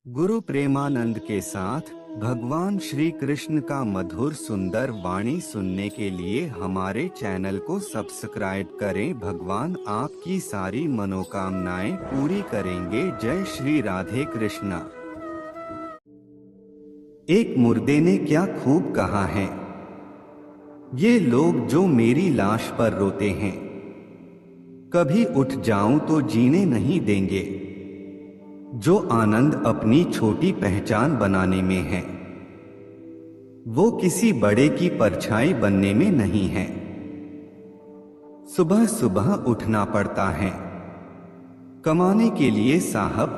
गुरु प्रेमानंद के साथ भगवान श्री कृष्ण का मधुर सुंदर वाणी सुनने के लिए हमारे चैनल को सब्सक्राइब करें। भगवान आपकी सारी मनोकामनाएं पूरी करेंगे। जय श्री राधे कृष्णा। एक मुर्दे ने क्या खूब कहा है, ये लोग जो मेरी लाश पर रोते हैं, कभी उठ जाऊं तो जीने नहीं देंगे। जो आनंद अपनी छोटी पहचान बनाने में है, वो किसी बड़े की परछाई बनने में नहीं है। सुबह सुबह उठना पड़ता है कमाने के लिए साहब,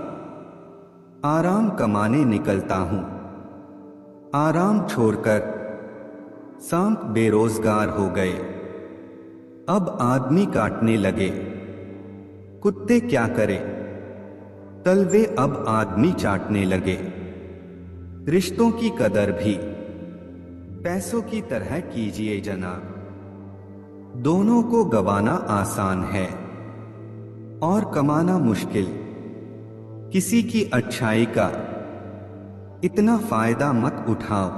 आराम कमाने निकलता हूं। आराम छोड़कर सांप बेरोजगार हो गए। अब आदमी काटने लगे, कुत्ते क्या करे, तलवे अब आदमी चाटने लगे। रिश्तों की कदर भी पैसों की तरह कीजिए जनाब। दोनों को गवाना आसान है और कमाना मुश्किल। किसी की अच्छाई का इतना फायदा मत उठाओ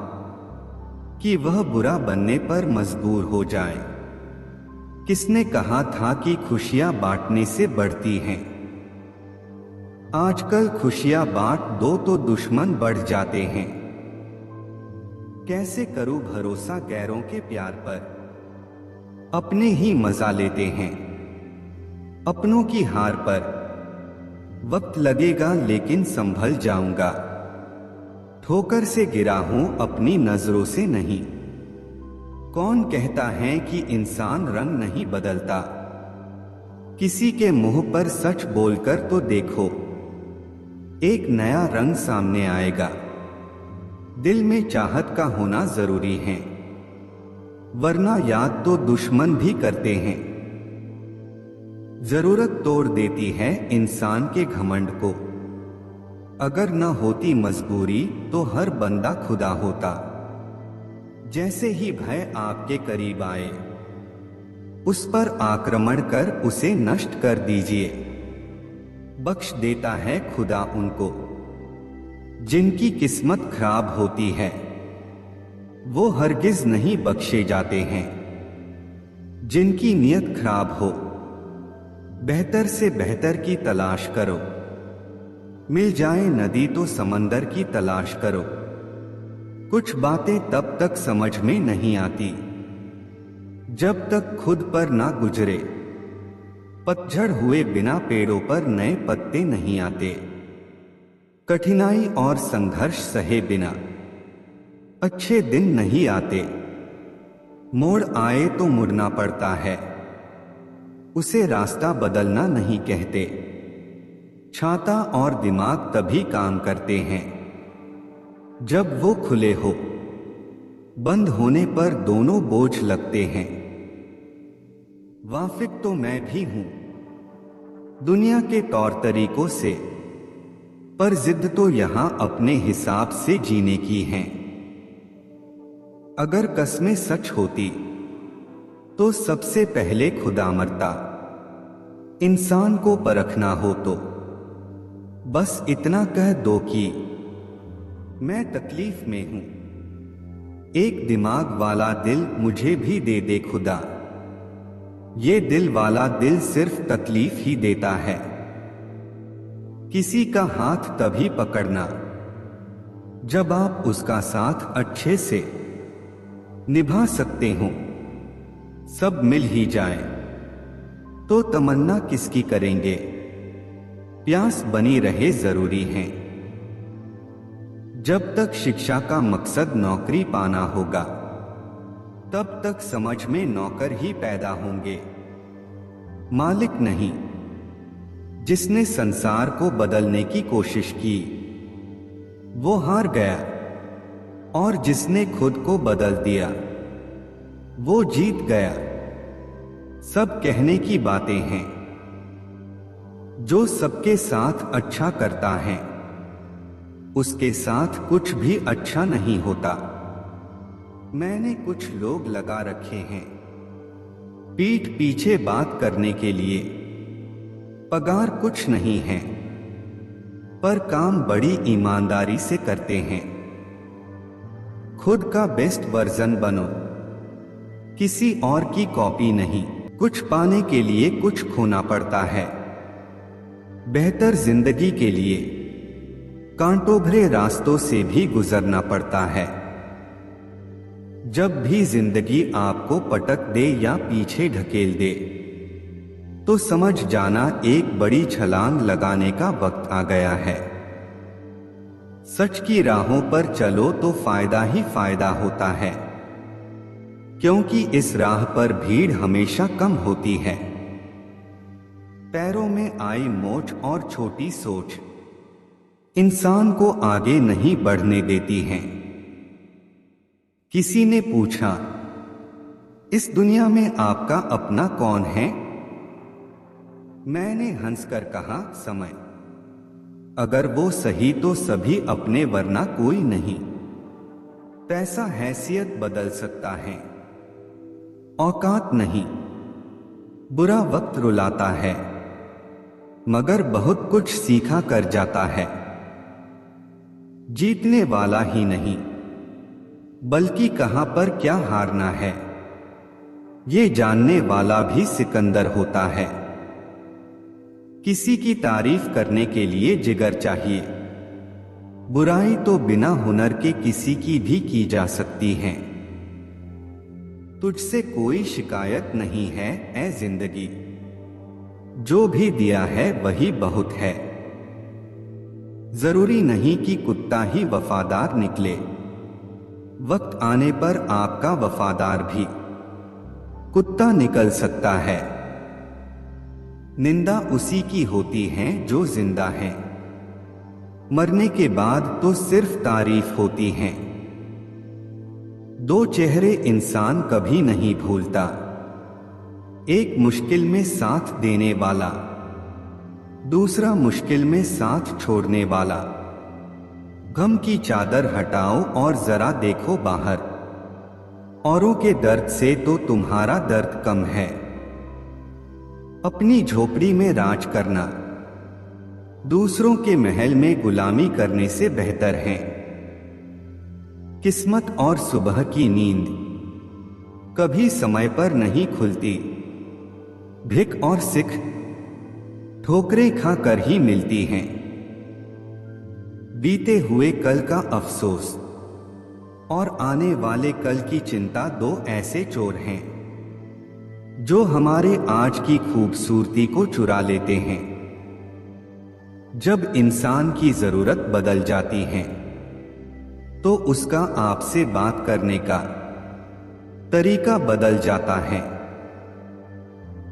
कि वह बुरा बनने पर मजबूर हो जाए। किसने कहा था कि खुशियां बांटने से बढ़ती हैं? आजकल खुशियां बांट दो तो दुश्मन बढ़ जाते हैं। कैसे करूं भरोसा गैरों के प्यार पर, अपने ही मजा लेते हैं। अपनों की हार पर वक्त लगेगा लेकिन संभल जाऊंगा। ठोकर से गिरा हूं अपनी नजरों से नहीं। कौन कहता है कि इंसान रंग नहीं बदलता? किसी के मुंह पर सच बोलकर तो देखो, एक नया रंग सामने आएगा। दिल में चाहत का होना जरूरी है, वरना याद तो दुश्मन भी करते हैं। जरूरत तोड़ देती है इंसान के घमंड को। अगर न होती मजबूरी तो हर बंदा खुदा होता। जैसे ही भय आपके करीब आए, उस पर आक्रमण कर उसे नष्ट कर दीजिए। बख्श देता है खुदा उनको जिनकी किस्मत खराब होती है, वो हरगिज नहीं बख्शे जाते हैं। जिनकी नियत खराब हो, बेहतर से बेहतर की तलाश करो। मिल जाए नदी तो समंदर की तलाश करो। कुछ बातें तब तक समझ में नहीं आती जब तक खुद पर ना गुजरे। पतझड़ हुए बिना पेड़ों पर नए पत्ते नहीं आते। कठिनाई और संघर्ष सहे बिना अच्छे दिन नहीं आते। मोड़ आए तो मुड़ना पड़ता है, उसे रास्ता बदलना नहीं कहते। छाता और दिमाग तभी काम करते हैं जब वो खुले हो। बंद होने पर दोनों बोझ लगते हैं। वाकिफ तो मैं भी हूं दुनिया के तौर तरीकों से, पर जिद तो यहां अपने हिसाब से जीने की है। अगर कस्में सच होती तो सबसे पहले खुदा मरता। इंसान को परखना हो तो बस इतना कह दो कि मैं तकलीफ में हूं। एक दिमाग वाला दिल मुझे भी दे दे खुदा। ये दिल वाला दिल सिर्फ तकलीफ ही देता है। किसी का हाथ तभी पकड़ना जब आप उसका साथ अच्छे से निभा सकते हो। सब मिल ही जाए तो तमन्ना किसकी करेंगे? प्यास बनी रहे जरूरी है। जब तक शिक्षा का मकसद नौकरी पाना होगा, तब तक समझ में नौकर ही पैदा होंगे, मालिक नहीं। जिसने संसार को बदलने की कोशिश की, वो हार गया, और जिसने खुद को बदल दिया, वो जीत गया। सब कहने की बातें हैं। जो सबके साथ अच्छा करता है, उसके साथ कुछ भी अच्छा नहीं होता। मैंने कुछ लोग लगा रखे हैं पीठ पीछे बात करने के लिए। पगार कुछ नहीं है, पर काम बड़ी ईमानदारी से करते हैं। खुद का बेस्ट वर्जन बनो, किसी और की कॉपी नहीं। कुछ पाने के लिए कुछ खोना पड़ता है। बेहतर जिंदगी के लिए कांटों भरे रास्तों से भी गुजरना पड़ता है। जब भी जिंदगी आपको पटक दे या पीछे ढकेल दे, तो समझ जाना एक बड़ी छलांग लगाने का वक्त आ गया है। सच की राहों पर चलो तो फायदा ही फायदा होता है, क्योंकि इस राह पर भीड़ हमेशा कम होती है। पैरों में आई मोच और छोटी सोच इंसान को आगे नहीं बढ़ने देती हैं। किसी ने पूछा, इस दुनिया में आपका अपना कौन है? मैंने हंसकर कहा, समय। अगर वो सही तो सभी अपने, वरना कोई नहीं। पैसा हैसियत बदल सकता है, औकात नहीं। बुरा वक्त रुलाता है, मगर बहुत कुछ सीखा कर जाता है। जीतने वाला ही नहीं, बल्कि कहां पर क्या हारना है, ये जानने वाला भी सिकंदर होता है। किसी की तारीफ करने के लिए जिगर चाहिए। बुराई तो बिना हुनर के किसी की भी की जा सकती है। तुझसे कोई शिकायत नहीं है ऐ जिंदगी, जो भी दिया है वही बहुत है। जरूरी नहीं कि कुत्ता ही वफादार निकले, वक्त आने पर आपका वफादार भी कुत्ता निकल सकता है। निंदा उसी की होती है जो जिंदा है, मरने के बाद तो सिर्फ तारीफ होती है। दो चेहरे इंसान कभी नहीं भूलता, एक मुश्किल में साथ देने वाला, दूसरा मुश्किल में साथ छोड़ने वाला। गम की चादर हटाओ और जरा देखो बाहर, औरों के दर्द से तो तुम्हारा दर्द कम है। अपनी झोपड़ी में राज करना दूसरों के महल में गुलामी करने से बेहतर है। किस्मत और सुबह की नींद कभी समय पर नहीं खुलती। भिख और सिख ठोकरें खाकर ही मिलती हैं। बीते हुए कल का अफसोस और आने वाले कल की चिंता दो ऐसे चोर हैं जो हमारे आज की खूबसूरती को चुरा लेते हैं। जब इंसान की जरूरत बदल जाती है, तो उसका आपसे बात करने का तरीका बदल जाता है।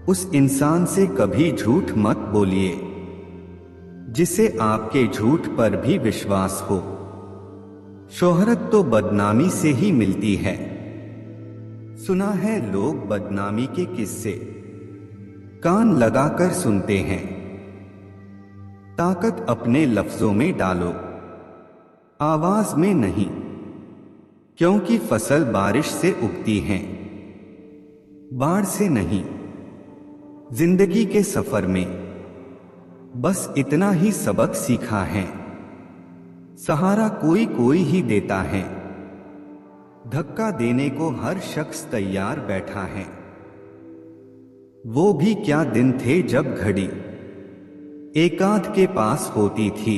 उस इंसान से कभी झूठ मत बोलिए जिसे आपके झूठ पर भी विश्वास हो। शोहरत तो बदनामी से ही मिलती है। सुना है लोग बदनामी के किस्से कान लगाकर सुनते हैं। ताकत अपने लफ्जों में डालो, आवाज में नहीं, क्योंकि फसल बारिश से उगती है, बाढ़ से नहीं। जिंदगी के सफर में बस इतना ही सबक सीखा है, सहारा कोई कोई ही देता है। धक्का देने को हर शख्स तैयार बैठा है। वो भी क्या दिन थे जब घड़ी एकांत के पास होती थी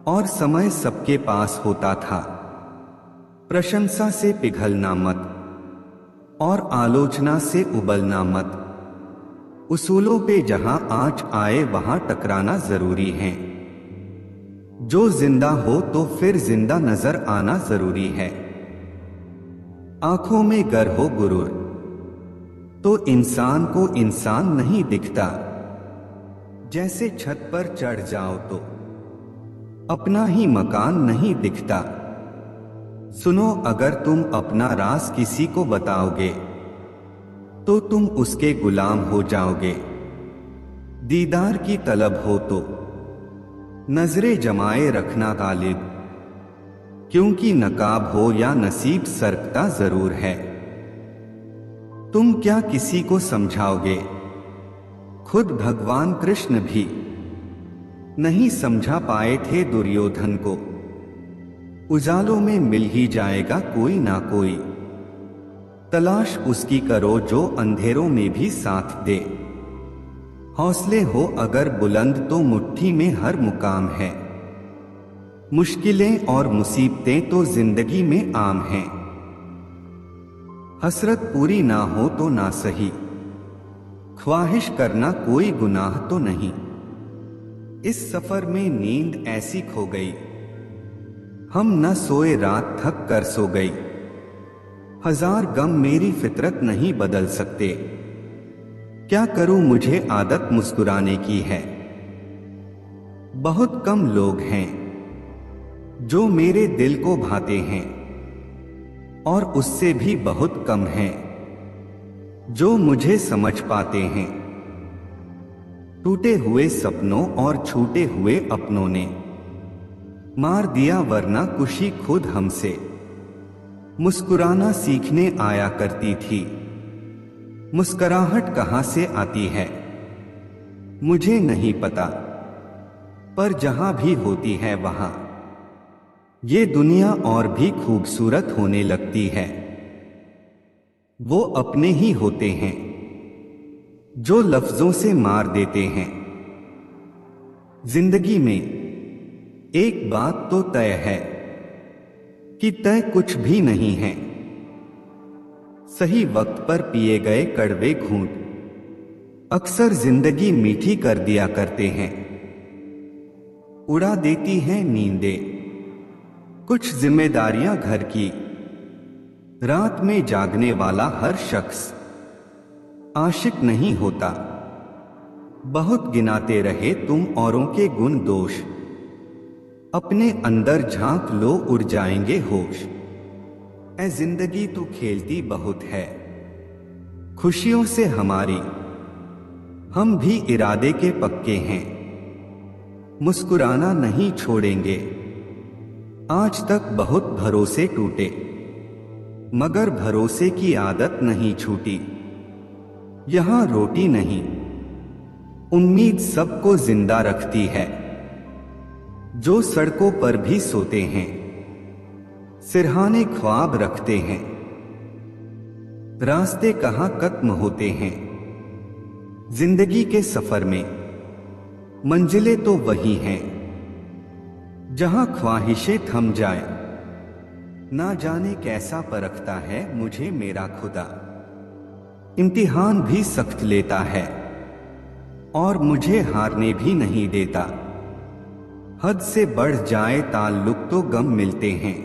और समय सबके पास होता था। प्रशंसा से पिघलना मत और आलोचना से उबलना मत। उसूलों पे जहां आंच आए वहां टकराना जरूरी है। जो जिंदा हो तो फिर जिंदा नजर आना जरूरी है। आंखों में गर हो गुरूर तो इंसान को इंसान नहीं दिखता। जैसे छत पर चढ़ जाओ तो अपना ही मकान नहीं दिखता। सुनो, अगर तुम अपना राज किसी को बताओगे तो तुम उसके गुलाम हो जाओगे। दीदार की तलब हो तो नजरें जमाए रखना गालिब, क्योंकि नकाब हो या नसीब सरकता जरूर है। तुम क्या किसी को समझाओगे? खुद भगवान कृष्ण भी नहीं समझा पाए थे दुर्योधन को। उजालों में मिल ही जाएगा कोई ना कोई, तलाश उसकी करो जो अंधेरों में भी साथ दे। हौसले हो अगर बुलंद तो मुट्ठी में हर मुकाम है। मुश्किलें और मुसीबतें तो जिंदगी में आम हैं। हसरत पूरी ना हो तो ना सही, ख्वाहिश करना कोई गुनाह तो नहीं। इस सफर में नींद ऐसी खो गई, हम न सोए रात थक कर सो गई। हजार गम मेरी फितरत नहीं बदल सकते, क्या करूं मुझे आदत मुस्कुराने की है। बहुत कम लोग हैं जो मेरे दिल को भाते हैं, और उससे भी बहुत कम हैं जो मुझे समझ पाते हैं। टूटे हुए सपनों और छूटे हुए अपनों ने मार दिया वरना खुशी खुद हमसे मुस्कुराना सीखने आया करती थी। मुस्कुराहट कहां से आती है मुझे नहीं पता, पर जहां भी होती है वहां ये दुनिया और भी खूबसूरत होने लगती है। वो अपने ही होते हैं जो लफ्जों से मार देते हैं। जिंदगी में एक बात तो तय है कि तय कुछ भी नहीं है। सही वक्त पर पिए गए कड़वे घूंट अक्सर जिंदगी मीठी कर दिया करते हैं। उड़ा देती हैं नींदें कुछ जिम्मेदारियां घर की, रात में जागने वाला हर शख्स आशिक नहीं होता। बहुत गिनाते रहे तुम औरों के गुण दोष, अपने अंदर झांक लो उड़ जाएंगे होश। ऐ जिंदगी तू खेलती बहुत है खुशियों से हमारी, हम भी इरादे के पक्के हैं, मुस्कुराना नहीं छोड़ेंगे। आज तक बहुत भरोसे टूटे मगर भरोसे की आदत नहीं छूटी। यहां रोटी नहीं उम्मीद सबको जिंदा रखती है, जो सड़कों पर भी सोते हैं सिरहाने ख्वाब रखते हैं। रास्ते कहां खत्म होते हैं जिंदगी के सफर में, मंजिलें तो वही हैं जहां ख्वाहिशें थम जाए। ना जाने कैसा परखता है मुझे मेरा खुदा, इम्तिहान भी सख्त लेता है और मुझे हारने भी नहीं देता। हद से बढ़ जाए ताल्लुक तो गम मिलते हैं।